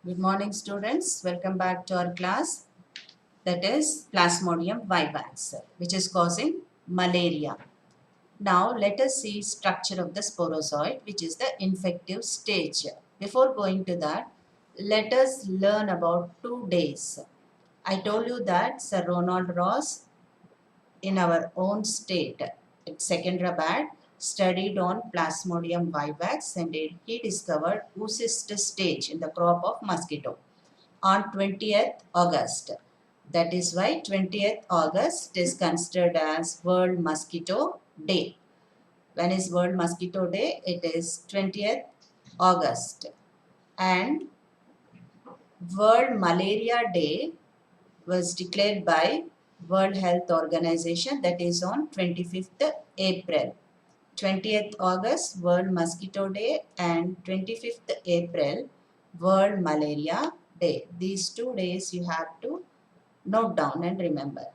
Good morning, students. Welcome back to our class. That is Plasmodium vivax, which is causing malaria. Now, let us see structure of the sporozoid, which is the infective stage. Before going to that, let us learn about 2 days. I told you that Sir Ronald Ross in our own state at Secunderabad studied on Plasmodium vivax and he discovered oocyst stage in the crop of mosquito on 20th August. That is why 20th August is considered as World Mosquito Day. When is World Mosquito Day? It is 20th August. And World Malaria Day was declared by World Health Organization, that is on 25th April. 20th August World Mosquito Day and 25th April World Malaria Day. These 2 days you have to note down and remember.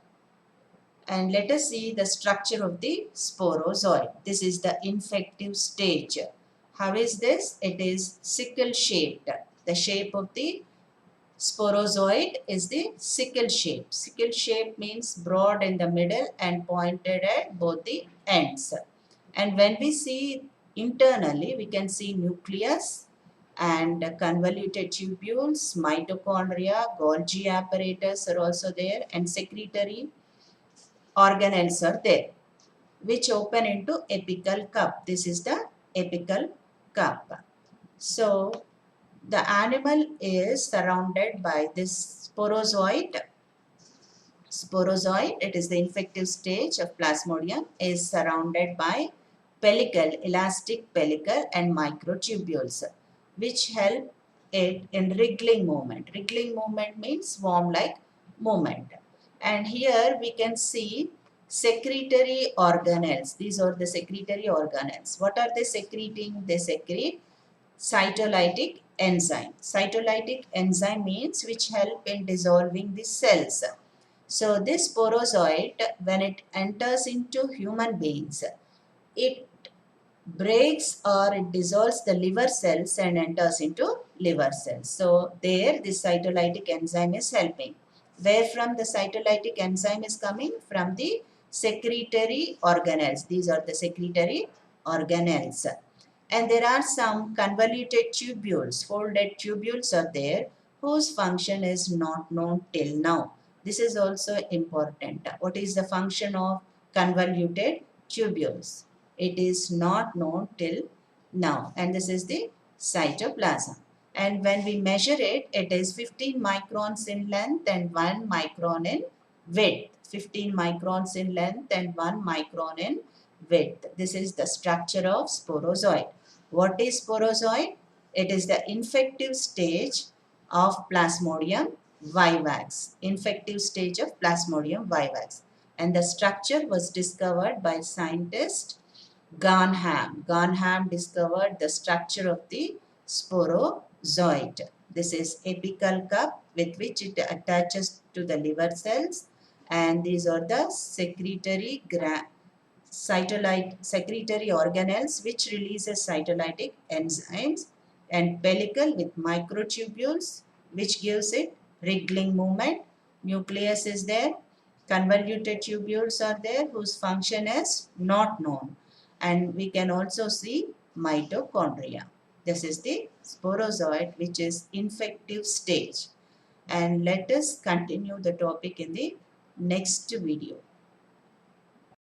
And let us see the structure of the sporozoid. This is the infective stage. How is this? It is sickle shaped. The shape of the sporozoid is the sickle shape. Sickle shape means broad in the middle and pointed at both the ends. And when we see internally, we can see nucleus and convoluted tubules, mitochondria, Golgi apparatus are also there, and secretory organelles are there, which open into apical cup. This is the apical cup. So the animal is surrounded by this sporozoid. Sporozoid, it is the infective stage of Plasmodium, is surrounded by pellicle, elastic pellicle and microtubules, which help it in wriggling movement. Wriggling movement means worm-like movement. And here we can see secretory organelles. These are the secretory organelles. What are they secreting? They secrete cytolytic enzyme. Cytolytic enzyme means which help in dissolving the cells. So this sporozoid, when it enters into human beings, it breaks or it dissolves the liver cells and enters into liver cells. So there this cytolytic enzyme is helping. Where from the cytolytic enzyme is coming? From the secretory organelles. These are the secretory organelles. And there are some convoluted tubules, folded tubules are there, whose function is not known till now. This is also important. What is the function of convoluted tubules? It is not known till now. And this is the cytoplasm. And when we measure it, it is 15 microns in length and 1 micron in width. 15 microns in length and 1 micron in width. This is the structure of sporozoid. What is sporozoid? It is the infective stage of Plasmodium vivax. Infective stage of Plasmodium vivax. And the structure was discovered by scientist Garnham. Garnham discovered the structure of the sporozoid. This is apical cup with which it attaches to the liver cells, and these are the secretory secretory organelles which releases cytolytic enzymes, and pellicle with microtubules which gives it wriggling movement. Nucleus is there. Convoluted tubules are there whose function is not known. And we can also see mitochondria. This is the sporozoid, which is infective stage. And let us continue the topic in the next video.